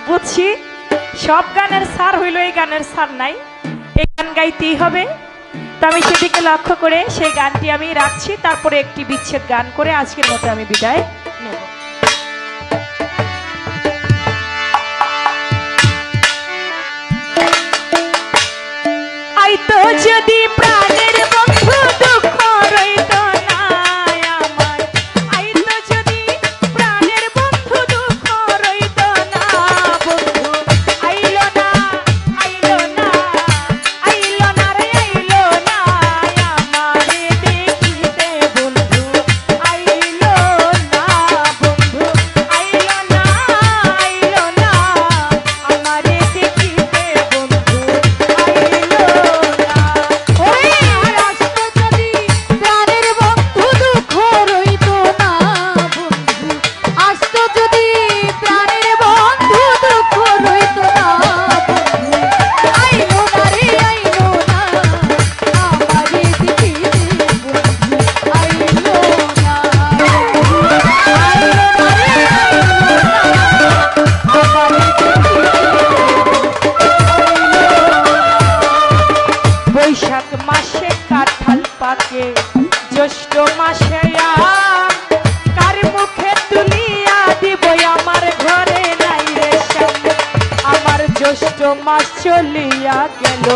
বুঝছি সব গানের সার হইল, এই গানের সার নাই, এই গান গাইতেই হবে। তো আমি সেদিকে লক্ষ্য করে সেই গানটি আমি রাখছি, তারপরে একটি বিচ্ছেদ গান করে আজকের মতো আমি বিদায় নেব। আইতো যদি প্রাণের বন্ধু দুঃখ রইত না আমার, আইতো যদি প্রাণের বন্ধু দুঃখ রইত না, বন্ধু আইলো না, আইলো না, আইলো না রে আইলো না আমারে দেখিতে, বন্ধু আইলো না, বন্ধু আইলো না, আইলো না আমারে দেখিতে, বন্ধু আইলো না। ওই আসতো যদি প্রাণের বন্ধু দুঃখ রইত না, বন্ধু আসতো যদি প্রাণের বন্ধু দুঃখ রইত না, বন্ধু আইলো না রে আইলো না আমারে দেখিতে, বন্ধু আইলো না, আইলো না রে বৈশাখ মাসে কাঁঠাল পাকে, জ্যৈষ্ঠ মাসে আম, কার মুখে তুলিয়া দিব আমার ঘরে নাই রে শ্যাম, আমার জ্যৈষ্ঠ মাস চলিয়া গেল,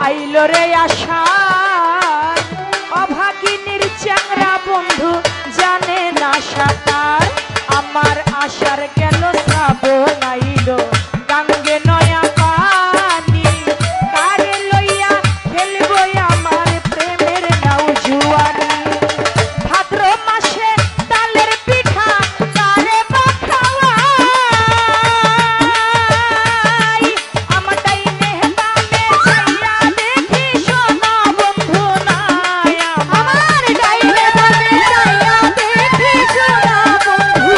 আইলো রে আষাঢ়, অভাগিনীর চ্যাংরা বন্ধু জানে না সাঁতার, আমার আশার গেল শ্রাবণ আইলো, গাঙ্গে নয়া পানি, কারে লইয়া খেলবো আমার প্রেমের নাও জুয়ানি, ভাদ্র মাসে তালের পিঠা কারে বা খাওয়াই, আমার ডাইনে বামে চাইয়া দেখি সোনা বন্ধু নাই, আমার ডাইনে বামে চাইয়া দেখি সোনা বন্ধু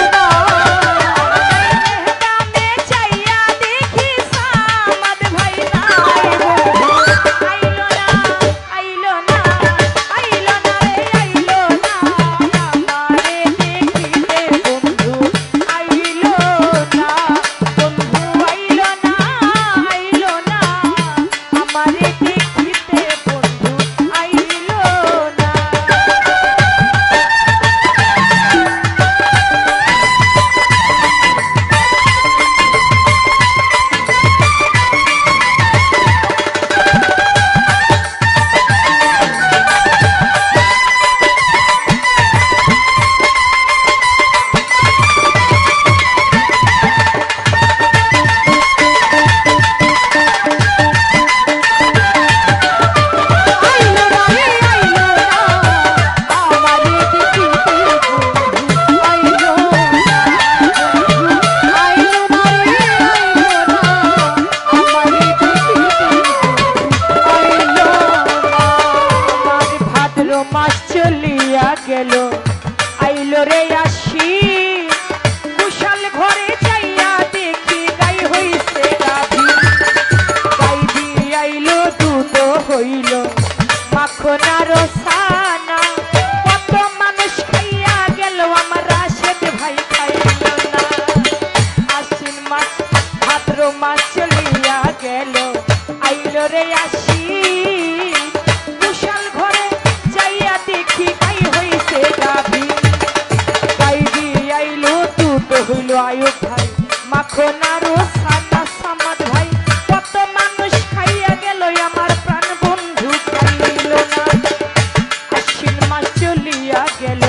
গেল আইলো রে আসি কুশাল ঘরে যাইয়া দেখি গাই হইছে গাভী গাই দিয়ে আইলো দুধ হইল মাখন আর সানা কত মানুষ খাইয়া গেল আমার রাশেদ ভাই খাইল না আশ্বিন মাস ভাদ্র মাস চলিয়া গেল আইলো রে আসি কুশাল ঘরে যাইয়া দেখি গাই হইছে গাভী গাই দিয়ে আইলো দুধ হইল আয়ুব ভাই মাখন আর সানা সামাদ ভাই কত মানুষ খাইয়া গেল আমার প্রাণ বন্ধু খাইল না আশ্বিন মাস চলিয়া গেল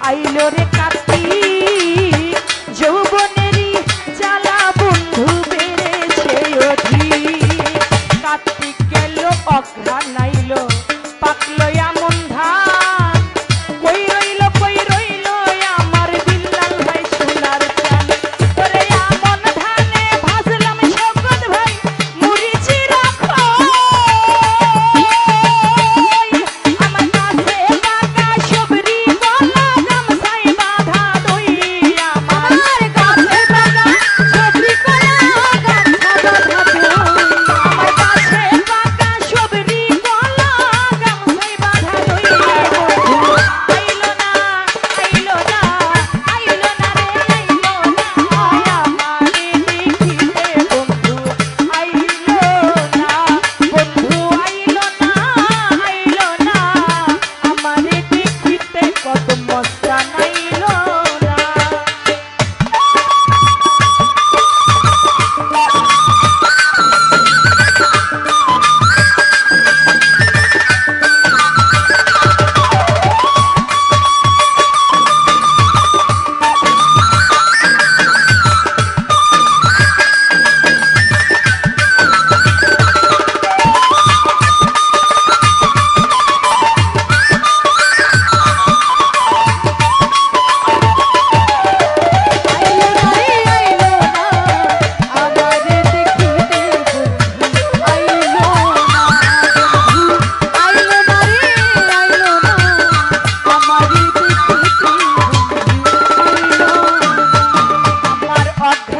আইলো রে কার্তিক যৌবনেরই জ্বালা বন্ধু বেড়েছে অধিক কার্তিক গেল অঘ্রাণ আইলো পাকলো এমন ধান কই রইল আমার বিল্লাল ভাই সোনার চান ওরে এমন ধানে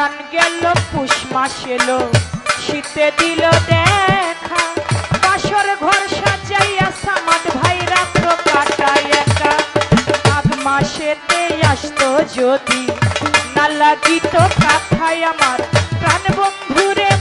আষাঢ় গেল পুষ মাস এলো শীতে দিল দেখা বাসর ঘর সাজাইয়া সামাদ ভাই রাত্র কাটায় একা মাঘ মাসেতে আসতো যদি না লাগিত কথায় আমার প্রাণ বন্ধুরে